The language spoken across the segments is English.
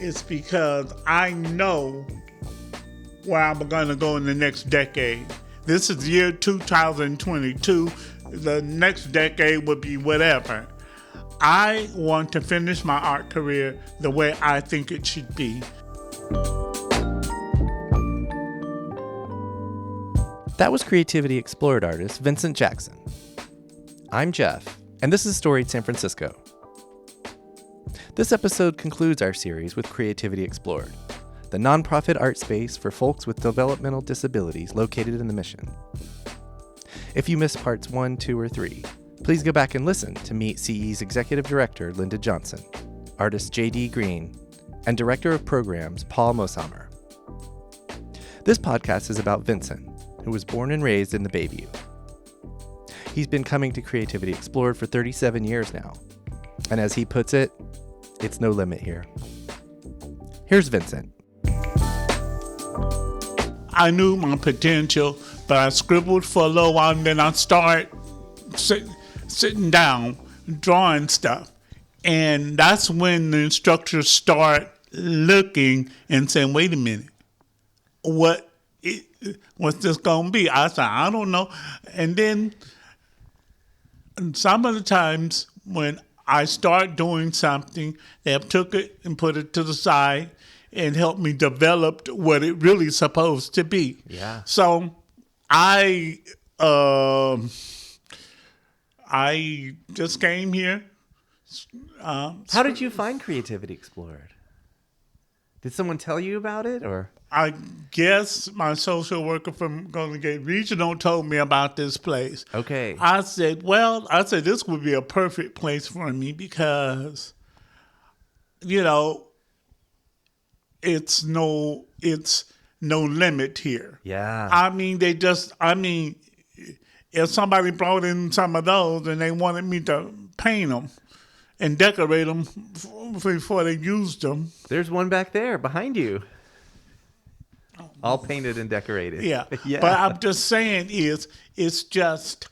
is because I know where I'm going to go in the next decade. This is the year 2022. The next decade would be whatever. I want to finish my art career the way I think it should be. That was Creativity Explored artist Vincent Jackson. I'm Jeff, and this is Storied San Francisco. This episode concludes our series with Creativity Explored, the nonprofit art space for folks with developmental disabilities located in the Mission. If you missed parts 1, 2, or 3, please go back and listen to meet CE's Executive Director Linda Johnson, artist J.D. Green, and Director of Programs Paul Moshammer. This podcast is about Vincent, who was born and raised in the Bayview. He's been coming to Creativity Explored for 37 years now, and as he puts it, it's no limit here. Here's Vincent. I knew my potential, but I scribbled for a little while, and then I started sitting down, drawing stuff. And that's when the instructors start looking and saying, wait a minute, what's this going to be? I said, I don't know. And then some of the times when I start doing something, they have took it and put it to the side and helped me develop what it really is supposed to be. Yeah. So I just came here. How did you find Creativity Explored? Did someone tell you about it, or? I guess my social worker from Golden Gate Regional told me about this place. Okay. I said this would be a perfect place for me because, it's no limit here. Yeah. If somebody brought in some of those and they wanted me to paint them and decorate them before they used them. There's one back there behind you. All painted and decorated. Yeah. Yeah. But I'm just saying it's just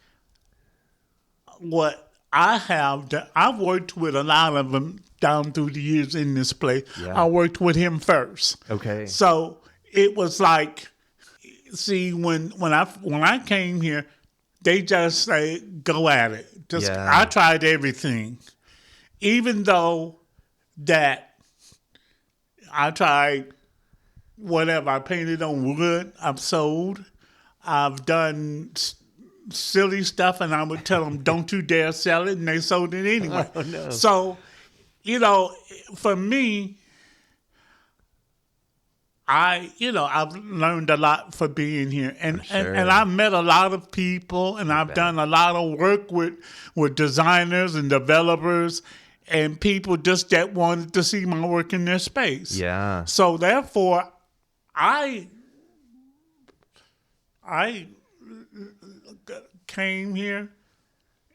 what I have done. I've worked with a lot of them down through the years in this place. Yeah. I worked with him first. Okay. So it was like, see, when I came here, they just say, go at it. I tried everything. Even though that I tried whatever, I painted on wood, I've sold, I've done silly stuff, and I would tell them, don't you dare sell it, and they sold it anyway. Oh, no. So, for me, I've learned a lot for being here, and I've met a lot of people, and I've done a lot of work with designers and developers and people just that wanted to see my work in their space. Yeah. So therefore, I came here,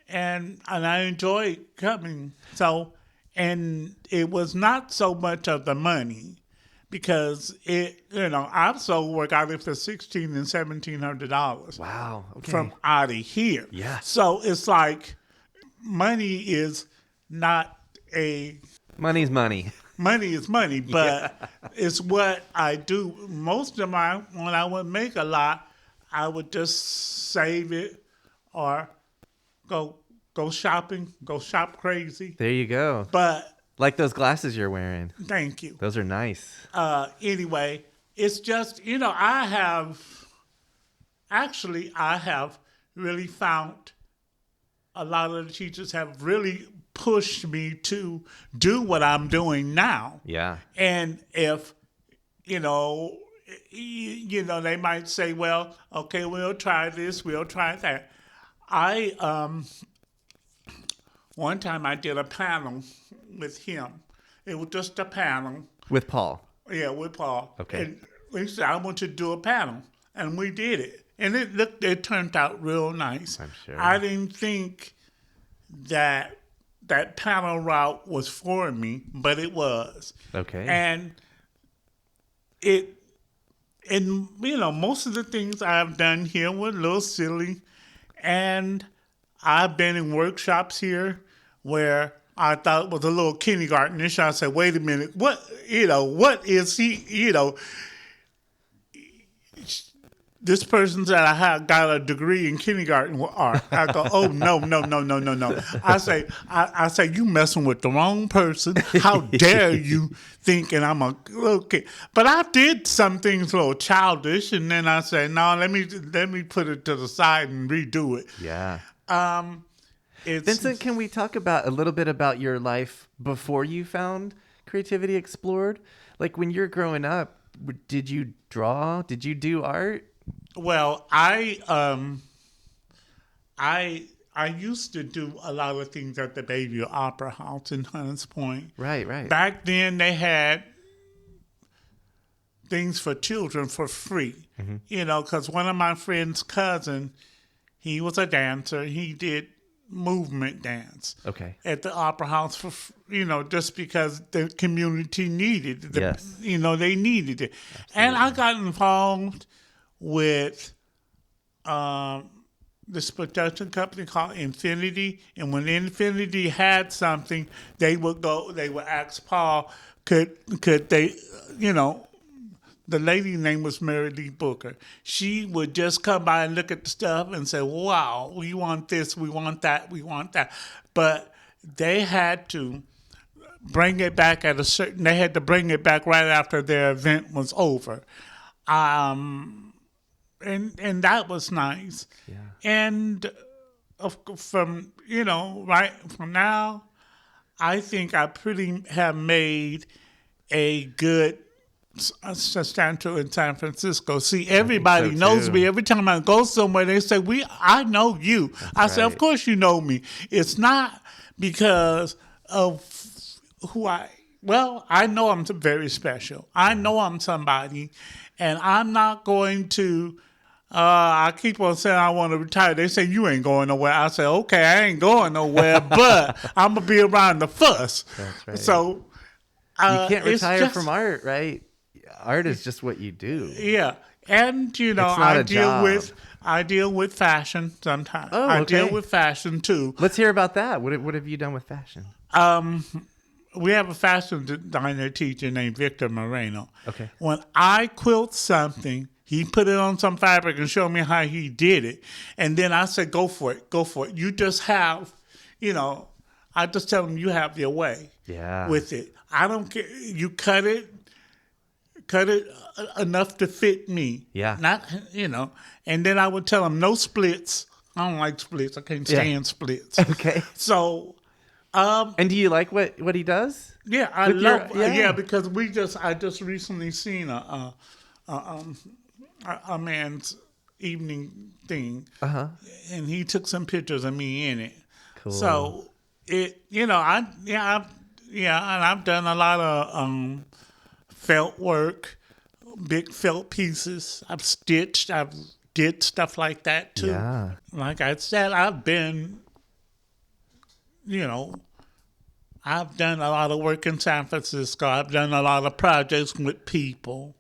and I enjoyed coming. So, and it was not so much of the money. Because I've sold work out of for $1,600 and $1,700. Wow. Okay. From out of here. Yeah. So it's like money is not a. Money's money. Money is money, but it's what I do. Most of when I would make a lot, I would just save it or go shopping, go shop crazy. There you go. But. Like those glasses you're wearing. Thank you. Those are nice. Anyway, it's just, I have really found a lot of the teachers have really pushed me to do what I'm doing now. Yeah. And if, they might say, well, okay, we'll try this, we'll try that. One time I did a panel with him. It was just a panel. With Paul? Yeah, with Paul. Okay. And he said, I want you to do a panel. And we did it. And it turned out real nice. I'm sure. I didn't think that panel route was for me, but it was. Okay. And most of the things I've done here were a little silly. And I've been in workshops here where I thought it was a little kindergartenish. I said, wait a minute, what is he, this person said I had got a degree in kindergarten art. I go, oh no. I say you messing with the wrong person. How dare you thinking I'm a little kid? But I did some things a little childish, and then I said, no, let me put it to the side and redo it. Yeah. Vincent, can we talk a little bit about your life before you found Creativity Explored? Like when you're growing up, did you draw? Did you do art? Well, I used to do a lot of things at the Bayview Opera House in Hunters Point. Right. Back then, they had things for children for free. Mm-hmm. Because one of my friend's cousin, he was a dancer. He did movement dance. Okay. At the Opera House for just because the community needed it. Yes. They needed it. Absolutely. And I got involved with this production company called Infinity, and when Infinity had something, they would ask Paul, could they, the lady name was Mary Lee Booker. She would just come by and look at the stuff and say, wow, we want this, we want that, we want that. But they had to bring it back they had to bring it back right after their event was over. And that was nice. Yeah. And from now, I think I pretty have made a good substantial in San Francisco. See, everybody knows me. Every time I go somewhere, they say, I know you. That's I say, of course you know me. It's not because of I know I'm very special. I know I'm somebody, and I'm not going to I keep on saying I want to retire. They say, you ain't going nowhere. I say, okay, I ain't going nowhere, but I'm going to be around the fuss. That's right. So you can't retire from art, right? Art is just what you do. Yeah. And, I deal with fashion sometimes. Oh, okay. I deal with fashion, too. Let's hear about that. What have you done with fashion? We have a fashion designer teacher named Victor Moreno. Okay. When I quilt something, he put it on some fabric and showed me how he did it. And then I said, go for it. You just have, I just tell him you have your way with it. I don't care. You cut it enough to fit me. Yeah. Not, and then I would tell him no splits. I don't like splits. I can't stand splits. Okay. So. And do you like what he does? Yeah, I love. Because I just recently seen a man's evening thing, and he took some pictures of me in it. Cool. So and I've done a lot of felt work, big felt pieces. I've did stuff like that too. Yeah. Like I said, I've been. I've done a lot of work in San Francisco. I've done a lot of projects with people.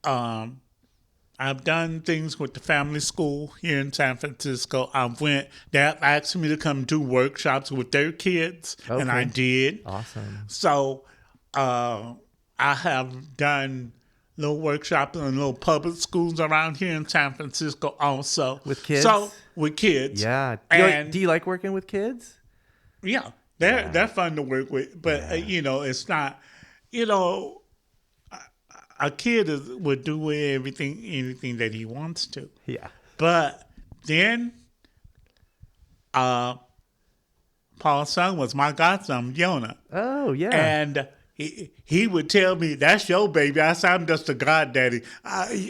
I've done things with the family school here in San Francisco. They asked me to come do workshops with their kids, and I did. Awesome. So I have done little workshops in little public schools around here in San Francisco also. With kids? With kids. Yeah. Do you like working with kids? Yeah. They're fun to work with, but it's not. A kid would do anything that he wants to. Yeah. But then, Paul's son was my godson, Jonah. Oh yeah. And he would tell me, "That's your baby." I said, "I'm just a goddaddy.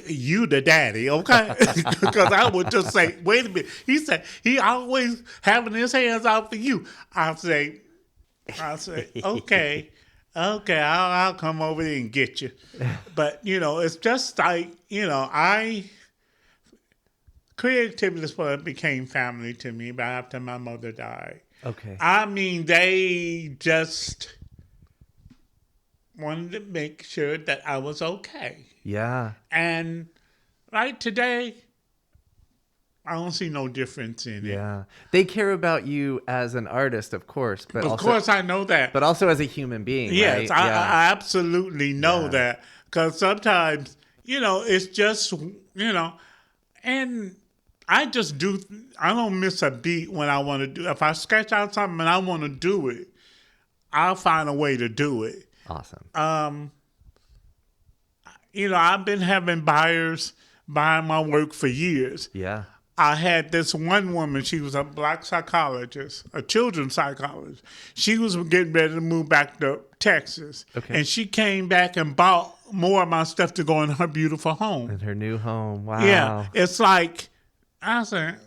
You the daddy, okay?" Because I would just say, "Wait a minute." He said he always having his hands out for you. I say, "Okay, I'll come over there and get you." But it's just like creativity is what became family to me. But after my mother died, okay. I mean, they just wanted to make sure that I was okay. Yeah. And right today, I don't see no difference in it. Yeah. They care about you as an artist, of course, but Of also, course, I know that. but also as a human being, Yes, right? I absolutely know that. Because sometimes, it's just, and I just do, I don't miss a beat when I want to do. If I sketch out something and I want to do it, I'll find a way to do it. Awesome. I've been having buyers buying my work for years. Yeah. I had this one woman, she was a black psychologist, a children's psychologist. She was getting ready to move back to Texas. Okay. And she came back and bought more of my stuff to go in her beautiful home. In her new home. Wow. Yeah. It's like, I said,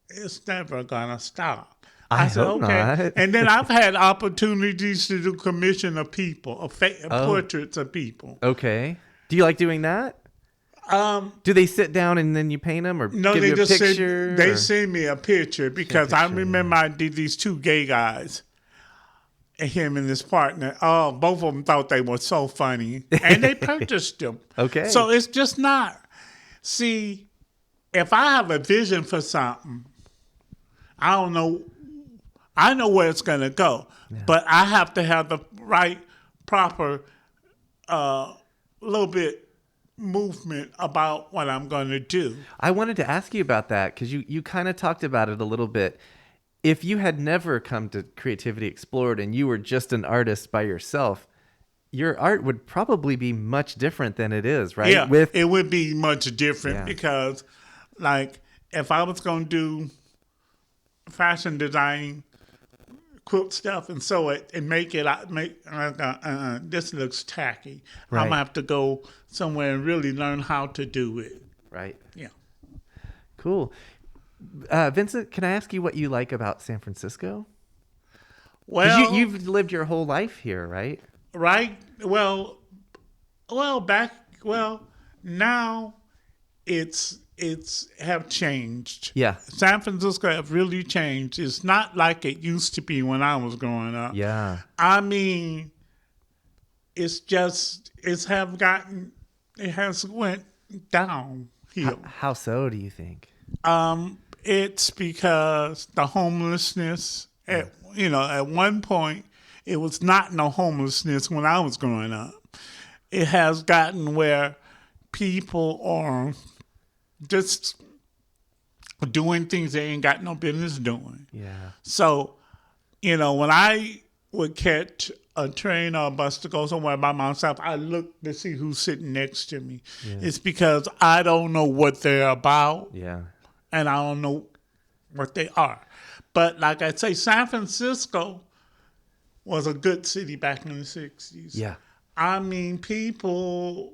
it's never going to stop. I said, hope not. And then I've had opportunities to do commission of people, portraits of people. Okay. Do you like doing that? Do they sit down and then you paint them, or no? give They you a just picture? send me a picture because I remember I did these two gay guys, him and his partner. Oh, both of them thought they were so funny, and they purchased them. Okay. So it's just not. See, if I have a vision for something, I don't know. I know where it's going to go, but I have to have the right, proper, little bit movement about what I'm going to do. I wanted to ask you about that because you kind of talked about it a little bit. If you had never come to Creativity Explored and you were just an artist by yourself, your art would probably be much different than it is, right? Yeah, it would be much different because, like, if I was going to do fashion designing, quilt stuff and sew it and make this looks tacky. Right. I'm going to have to go somewhere and really learn how to do it. Right. Yeah. Cool. Vincent, can I ask you what you like about San Francisco? Well, you've lived your whole life here, right? Right. Well, now it's have changed. Yeah. San Francisco have really changed. It's not like it used to be when I was growing up. Yeah. I mean, it has went downhill. How so, do you think? It's because the homelessness, at one point, it was not no homelessness when I was growing up. It has gotten where people are just doing things they ain't got no business doing. Yeah. So, when I would catch a train or a bus to go somewhere by myself, I look to see who's sitting next to me. Yeah. It's because I don't know what they're about. Yeah. And I don't know what they are. But like I say, San Francisco was a good city back in the 60s. Yeah. I mean, people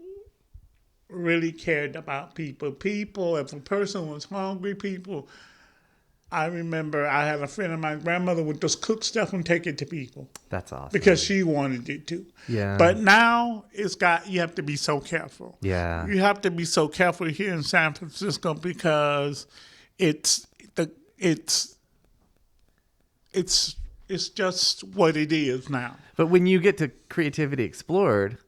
really cared about people. People, if a person was hungry, I remember I had a friend of my grandmother would just cook stuff and take it to people. That's awesome. Because she wanted it to. Yeah. But now you have to be so careful. Yeah. You have to be so careful here in San Francisco because it's just what it is now. But when you get to Creativity Explored,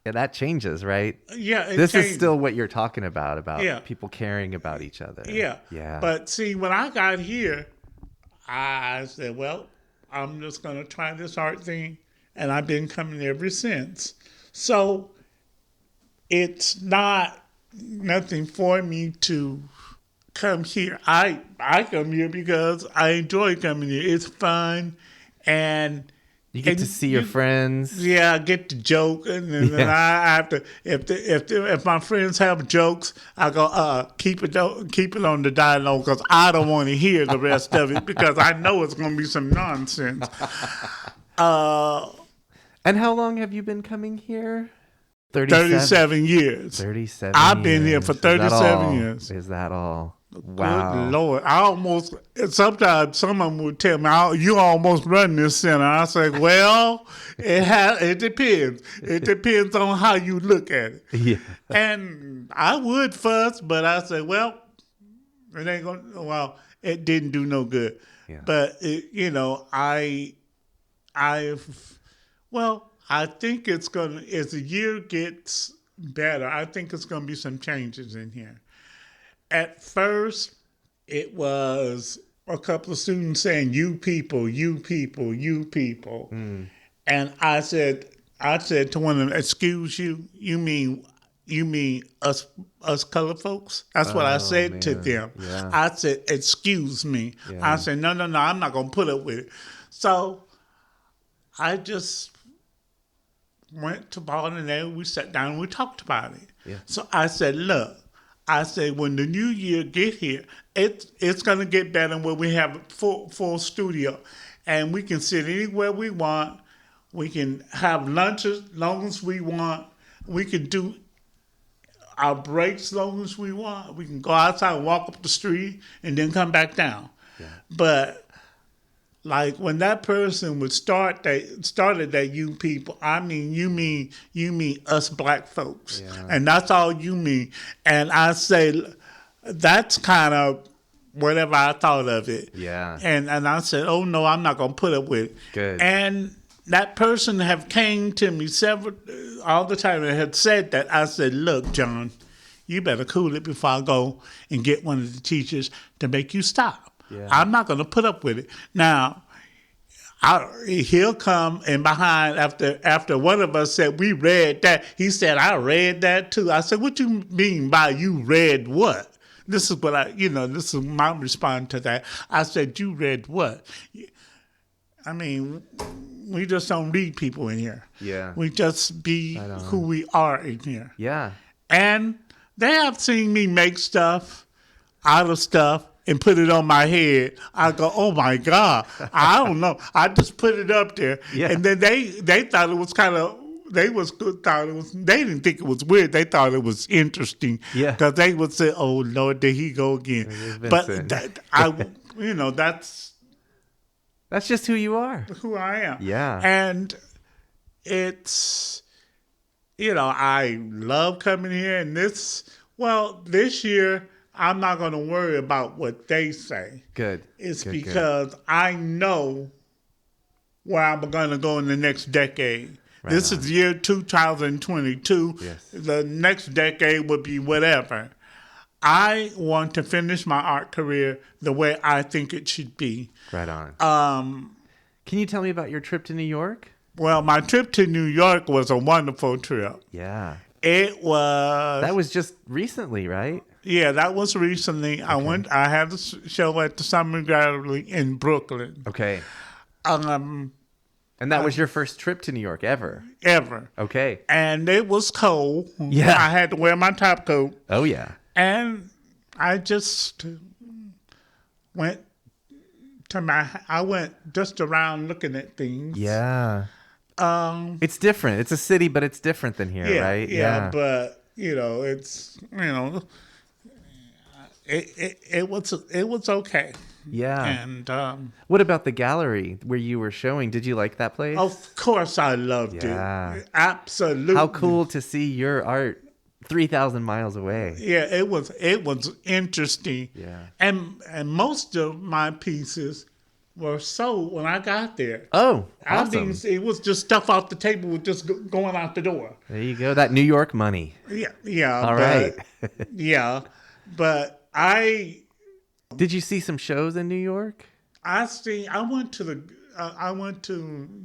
that changes, right? Yeah, this changes. Is still what you're talking about people caring about each other. Yeah. Yeah. But see, when I got here, I said, well, I'm just going to try this art thing. And I've been coming ever since. So it's nothing for me to come here. I come here because I enjoy coming here. It's fun. And you get to see your friends. Yeah, I get to joke, and then I have to. If my friends have jokes, I go, keep it on the dialogue because I don't want to hear the rest of it because I know it's going to be some nonsense. And how long have you been coming here? 37 years. 37. I've been here for 37 years. Is that all? Wow. Good Lord. Sometimes someone would tell me, you almost run this center. I say, well, it depends. It depends on how you look at it. Yeah. And I would fuss, but I say, well, it didn't do no good. Yeah. But, I think it's going to, as the year gets better, I think it's going to be some changes in here. At first, it was a couple of students saying, "You people, you people, you people," and I said to one of them, "Excuse you, you mean us colored folks?" That's what I said to them. Yeah. I said, "Excuse me." Yeah. I said, "No, I'm not gonna put up with it." So I just went to Paul and there. We sat down and we talked about it. Yeah. So I said, "Look," I said, "when the new year get here, it's gonna get better when we have a full studio, and we can sit anywhere we want. We can have lunch as long as we want. We can do our breaks as long as we want. We can go outside and walk up the street and then come back down." Yeah. But like when that person would started that "you people," I mean you mean us black folks, and that's all you mean. And I say that's kind of whatever I thought of it. Yeah. And I said, "Oh no, I'm not gonna put up with it." Good. And that person have came to me all the time and had said that. I said, "Look, John, you better cool it before I go and get one of the teachers to make you stop. Yeah. I'm not going to put up with it." Now, he'll come and behind after one of us said, "We read that." He said, "I read that too." I said, "What you mean by you read what?" This is what this is my response to that. I said, "You read what?" I mean, we just don't read people in here. Yeah. We just be who we are in here. Yeah. And they have seen me make stuff out of stuff and put it on my head. I go, "Oh my God, I don't know." I just put it up there. Yeah. And then they thought it was kind of, they didn't think it was weird. They thought it was interesting. Yeah. Because they would say, "Oh Lord, there he go again." But That's just who you are. who I am. Yeah. And it's, I love coming here. And this year, I'm not going to worry about what they say. Good. It's Good, because I know where I'm going to go in the next decade. Right This on. is year 2022. Yes. The next decade would be whatever. I want to finish my art career the way I think it should be. Right on. Can you tell me about your trip to New York? Well, my trip to New York was a wonderful trip. Yeah. It was. That was just recently, right? Yeah, that was recently. Okay. I had a show at the Summer Gallery in Brooklyn. Okay. And that was your first trip to New York ever? Ever. Okay. And it was cold. Yeah. I had to wear my top coat. Oh, yeah. And I just went I went just around looking at things. Yeah. It's different. It's a city, but it's different than here, right? Yeah. But it's it was okay. Yeah. And what about the gallery where you were showing? Did you like that place? Of course, I loved it. Absolutely. How cool to see your art 3,000 miles away. Yeah, it was interesting. Yeah. And most of my pieces were sold when I got there. Oh, awesome. I mean, it was just stuff off the table with just going out the door. There you go. That New York money. Yeah. All right. Yeah. But Did you see some shows in New York? I went to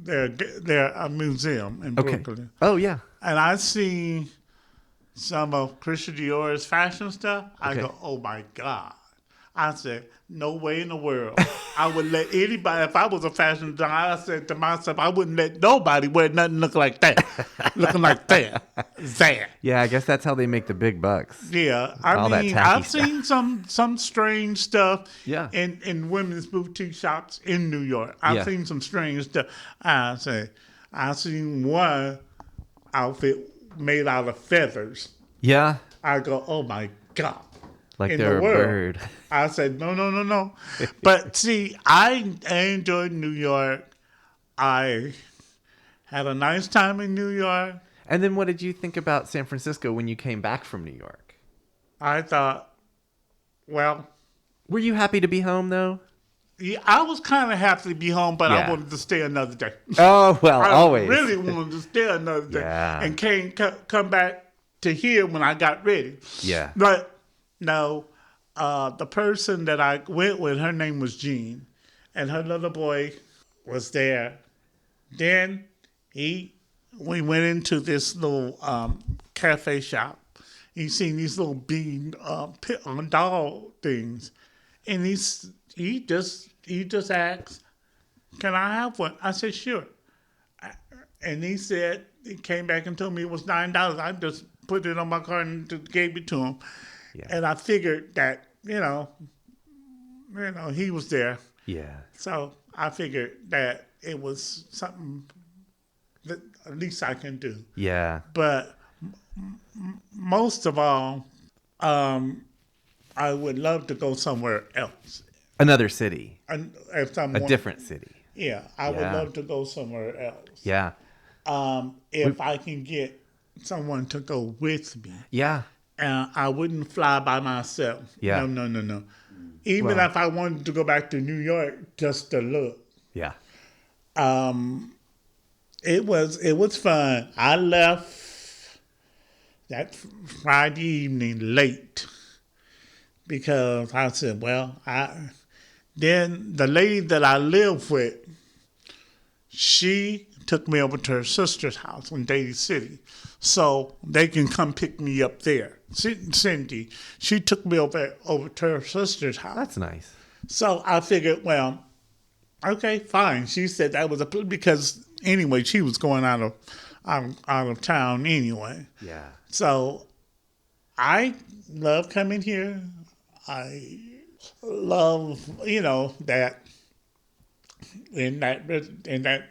their museum in Brooklyn. Oh, yeah. And I see some of Christian Dior's fashion stuff. I go, "Oh my God." I said, "No way in the world. I would let anybody," if I was a fashion designer, I said to myself, I wouldn't let nobody wear nothing looking like that. Looking like that. Yeah, I guess that's how they make the big bucks. Yeah. I've seen some strange stuff in women's boutique shops in New York. I've seen some strange stuff. I seen one outfit made out of feathers. Yeah. I go, "Oh my God." Like they're a bird. I said, no. But see, I enjoyed New York. I had a nice time in New York. And then what did you think about San Francisco when you came back from New York? I thought, well. Were you happy to be home, though? Yeah, I was kind of happy to be home, but I wanted to stay another day. Oh, well, always. I really wanted to stay another day. And come back to here when I got ready. Yeah. But no, the person that I went with, her name was Jean, and her little boy was there. Then we went into this little cafe shop. He seen these little bean doll things, and he just asked, "Can I have one?" I said, "Sure." And he came back and told me it was $9. I just put it on my card and just gave it to him. Yeah. And I figured that, he was there. Yeah. So I figured that it was something that at least I can do. Yeah. But most of all, I would love to go somewhere else. Another city. A different city. Yeah, I would love to go somewhere else. Yeah. If I can get someone to go with me. Yeah. I wouldn't fly by myself. Yeah. No. Even if I wanted to go back to New York just to look. Yeah. It was fun. I left that Friday evening late because I said, then the lady that I lived with, she took me over to her sister's house in Daly City so they can come pick me up there. Cindy, she took me over to her sister's house. That's nice. So I figured, okay, fine. She said that was because anyway, she was going out of town anyway. Yeah. So I love coming here. I love, that in that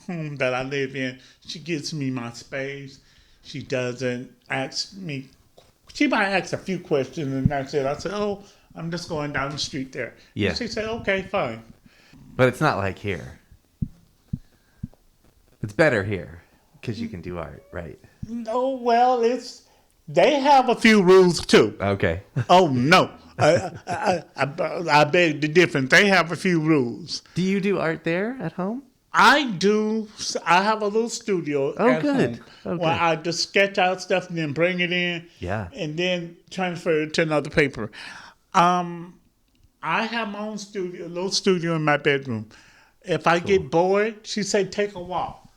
home that I live in, she gives me my space. She doesn't ask me. She might ask a few questions, and that's it. I said, "Oh, I'm just going down the street there." Yeah. And she said, "Okay, fine." But it's not like here. It's better here because you can do art, right? No, they have a few rules too. Okay. Oh no. I beg the difference. They have a few rules. Do you do art there at home? I do. I have a little studio at home where I just sketch out stuff and then bring it in. Yeah. And then transfer it to another paper. I have my own studio, a little studio in my bedroom. If I get bored, she say take a walk.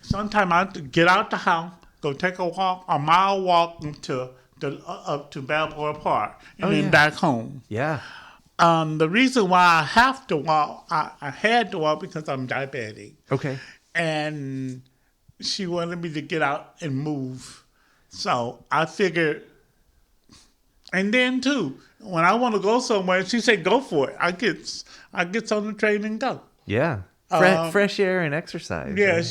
Sometimes I get out the house, go take a walk, a mile walk up to Balboa Park, and then back home. Yeah. The reason why I have to walk, I had to walk because I'm diabetic. Okay. And she wanted me to get out and move. So I figured, and then too, when I want to go somewhere, she said, go for it. I get on the train and go. Yeah. Fresh air and exercise. Yeah, right?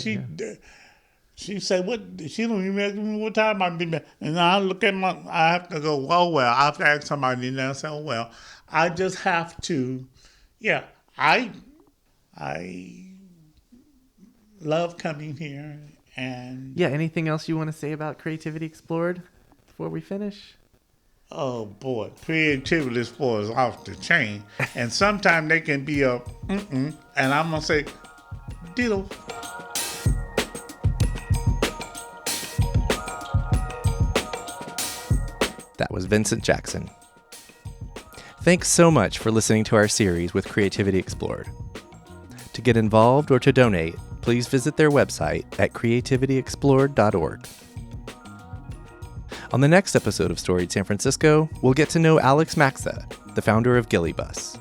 She said, "What?" She don't even ask me what time I'll be back. And I look at I have to go. I have to ask somebody, and I say, I just have to. Yeah, I love coming here, and Anything else you want to say about Creativity Explored before we finish? Oh boy, Creativity Explored is off the chain, and sometimes they can be a and I'm gonna say, diddle. That was Vincent Jackson. Thanks so much for listening to our series with Creativity Explored. To get involved or to donate, please visit their website at creativityexplored.org. On the next episode of Storied San Francisco, we'll get to know Alex Maxa, the founder of Gillibus.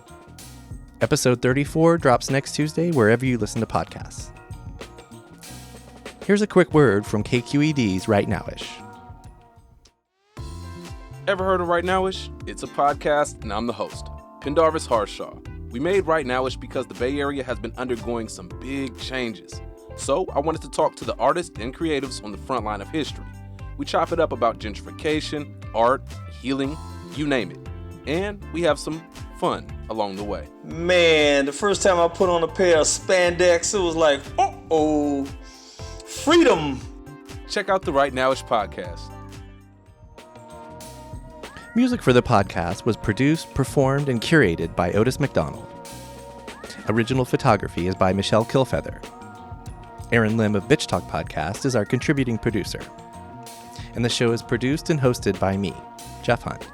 Episode 34 drops next Tuesday wherever you listen to podcasts. Here's a quick word from KQED's Right Nowish. Ever heard of Right Nowish? It's a podcast, and I'm the host, Pendarvis Harshaw. We made Right Nowish because the Bay Area has been undergoing some big changes. So I wanted to talk to the artists and creatives on the front line of history. We chop it up about gentrification, art, healing, you name it. And we have some fun along the way. Man, the first time I put on a pair of spandex, it was like, freedom. Check out the Right Nowish podcast. Music for the podcast was produced, performed, and curated by Otis McDonald. Original photography is by Michelle Kilfeather. Aaron Lim of Bitch Talk Podcast is our contributing producer. And the show is produced and hosted by me, Jeff Hunt.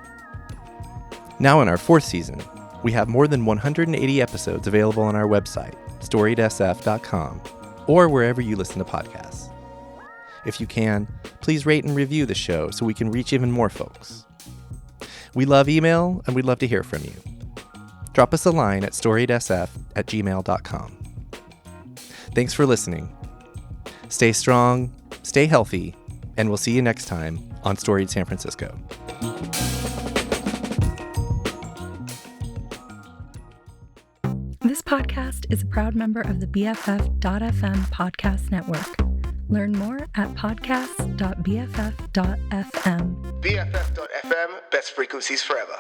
Now in our 4th season, we have more than 180 episodes available on our website, storiedsf.com, or wherever you listen to podcasts. If you can, please rate and review the show so we can reach even more folks. We love email, and we'd love to hear from you. Drop us a line at storiedsf@gmail.com. Thanks for listening. Stay strong, stay healthy, and we'll see you next time on Storied San Francisco. This podcast is a proud member of the BFF.FM podcast network. Learn more at podcasts.bff.fm. BFF.FM, best frequencies forever.